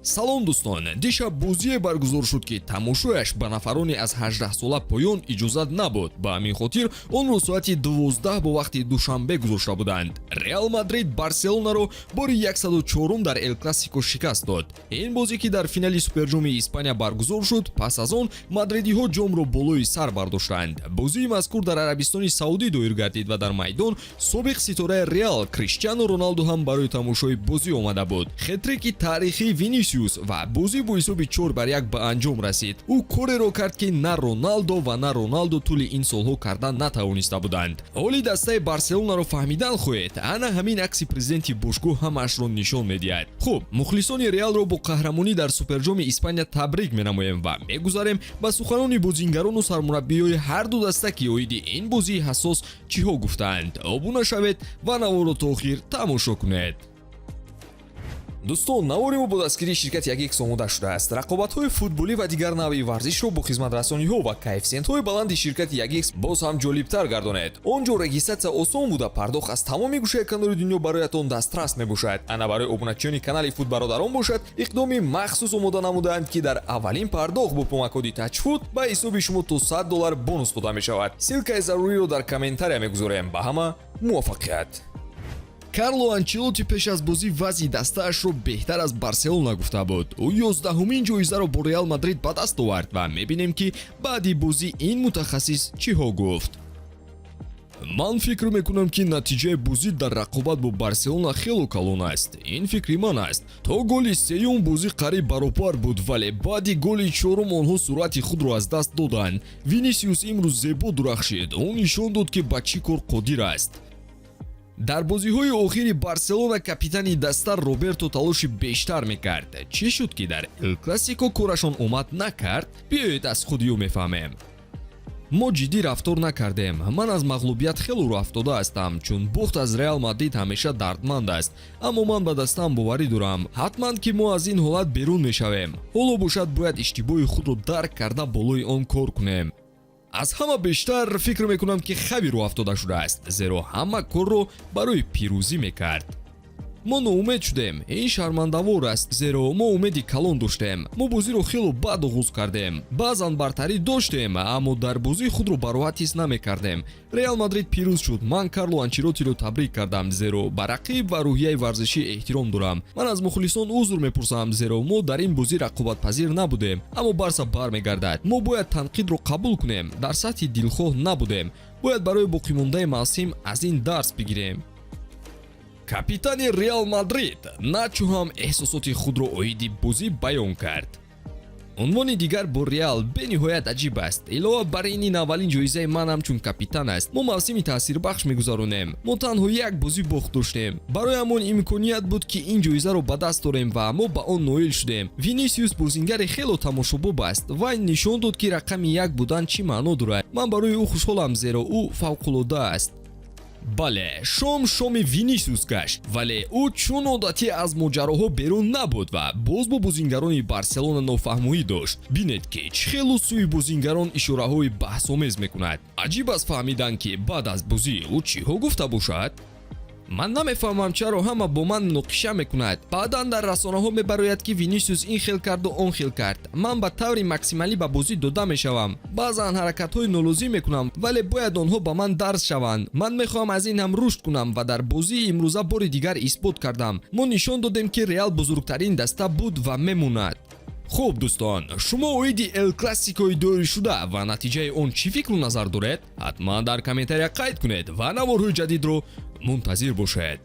салом дӯстон, дишаб бозие баргузор шуд ки тамошояш ба нафароне аз 18 сола поён иҷозат набуд. Ба ҳамин хотир онро соати 12 бо вақти душанбе гузошта буданд. Реал Мадрид Барселонаро бори 104 дар Эл Классико шикаст дод. Ин бозӣ ки дар финали Суперҷоми Испания баргузор шуд, пас аз он мадридиҳо ҷомро болои сар бардоштанд. Бозии мазкур дар Арабистони Саудӣ доир гардид ва дар майдон собиқ ситораи Реал Криштиану Роналду ҳам барои тамошои бозӣ омада буд. Хетрики таърихии Винисиус ва бозӣ бо ҳисоби 4-1 ба анҷом расид. Ӯ кореро кард ки на Роналдо ва на Роналдо тӯли ин солҳо кардан натавониста буданд. Ҳоли дастаи Барселонаро фаҳмидан хоҳед, ана ҳамин акси президенти бошгоҳ ҳамаашро нишон медиҳад. Хуб, мухлисони Реалро бо қаҳрамонӣ дар Суперҷоми Испания табрик менамоем ва мегузарем ба суханони бозингарону сармураббиёи ҳарду даста ки оиди ин бозии ҳассос чиҳо гуфтаанд. Обуна шавед ва наворо то охир тамошо кунед. дӯстон, навори мо бо дастгирии ширкати Ягекс омода шудааст. Рақобатҳои футболӣ ва дигар навъи варзишро бо хизматрасониҳо ва коэффициентҳои баланди ширкати Ягекс боз ҳам ҷолибтар гардонед. Он ҷо регистратсия осон буда, пардохт аз тамоми гӯшаи канори дунё бароятон дастрас мебошад. Ана барои обуначиёни канали Футбародарон бошад, иқдоми махсус омода намудаанд ки дар аввалин пардохт бо промокоди TouchFood ба ҳисоби шумо то $100 бонус дода мешавад. Силкаи заруриро дар комментария мегузорем. Ба ҳама муваффақият. Карло Анчелоти пеш аз бозӣ вазъи дастаашро беҳтар аз Барселона гуфта буд. Ӯ 11-умин ҷоизаро бо Реал Мадрид ба даст овард ва мебинем ки баъди бозӣ ин мутахассис чиҳо гуфт. Ман фикр мекунам ки натиҷаи бозӣ дар рақобат бо Барселона хело калон аст. Ин фикри ман аст. То голи сеюм бозӣ қариб баробар буд, вале баъди голи чорум онҳо суръати худро аз даст доданд. Винисиус имрӯз зебо дурахшид. Ӯ нишон дод ки ба чӣ кор қодир аст. дар бозиҳои охири Барселона капитани даста Роберто талоши бештар мекард. Чӣ шуд ки дар Эл Классико корашон омад накард? Биёед аз худиё мефаҳмем. мо ҷиддӣ рафтор накардем. Ман аз мағлубият хело рӯ афтода ҳастам, чун бохт аз Реал Мадрид ҳамеша дардманд аст. Аммо ман ба дастам боварӣ дорам. ҳатман ки мо аз ин ҳолат берун мешавем. ҳоло бошад бояд иштибоҳи худро дарк карда болои он кор кунем. аз ҳама бештар фикр мекунам ки хави рӯ афтода шудааст, зеро ҳама корро барои пирӯзӣ мекард. мо ноумед шудем. ин шармандавор аст, зеро мо умеди калон доштем. мо бозиро хело баъд оғоз кардем. баъзан бартарӣ доштем, аммо дар бозии худро бароҳат ҳис намекардем. Реал Мадрид пирӯз шуд. Ман Карло Анчелотиро табрик кардам, зеро ба рақиб ва рӯҳияи варзишӣ эҳтиром дорам. Ман аз мухлисон узр мепурсам, зеро мо дар ин бозӣ рақобатпазир набудем. Аммо барса бармегардад. мо бояд танқидро қабул кунем. дар сатҳи дилхоҳ набудем. бояд барои боқимондаи мавсим аз ин дарс бигирем. Капитани Реал Мадрид начо ҳам эҳсосоти худро оиди бозӣ баён кард. унвони дигар бо Реал бениҳоят аҷиб аст. илова бар ин аввалин ҷоизаи ман ҳамчун капитан аст. мо мавсими таъсирбахш мегузаронем. мо танҳо як бозӣ бохт доштем. бароямон имконият буд ки ин ҷоизаро ба даст орем ва мо ба он ноил шудем. Винисиус бозингари хело тамошобоб аст. вай нишон дод ки рақами 1 будан чӣ маъно дорад. ман барои ӯ хушҳолам, зеро ӯ фавқулода аст. бале, шоми Винисиус гашт, вале ӯ чун одатӣ аз моҷароҳо берун набуд ва боз бо бозингарони Барселона нофаҳмоӣ дошт. бинед ки чӣ хело сӯи бозингарон ишораҳои баҳсомез мекунад. аҷиб аст фаҳмидан ки баъд аз бозӣ ӯ чиҳо гуфта бошад. ман намефаҳмам чаро ҳама бо ман муноқиша мекунад. баъдан дар расонаҳо мебарояд ки Винисиус ин хел карду он хел кард. ман ба таври максималӣ ба бозӣ дода мешавам. баъзан ҳаракатҳои нолозим мекунам, вале бояд онҳо ба ман дарс шаванд. ман мехоҳам аз ин ҳам рушд кунам ва дар бозии имрӯза бори дигар исбот кардам. мо нишон додем ки Реал бузургтарин даста буд ва мемонад. хуб дӯстон, шумо оиди Эл Классикои доиршуда ва натиҷаи он чӣ фикру назар доред? ҳатман дар комментария қайд кунед ва наворҳои ҷадидро мунтазир бошед.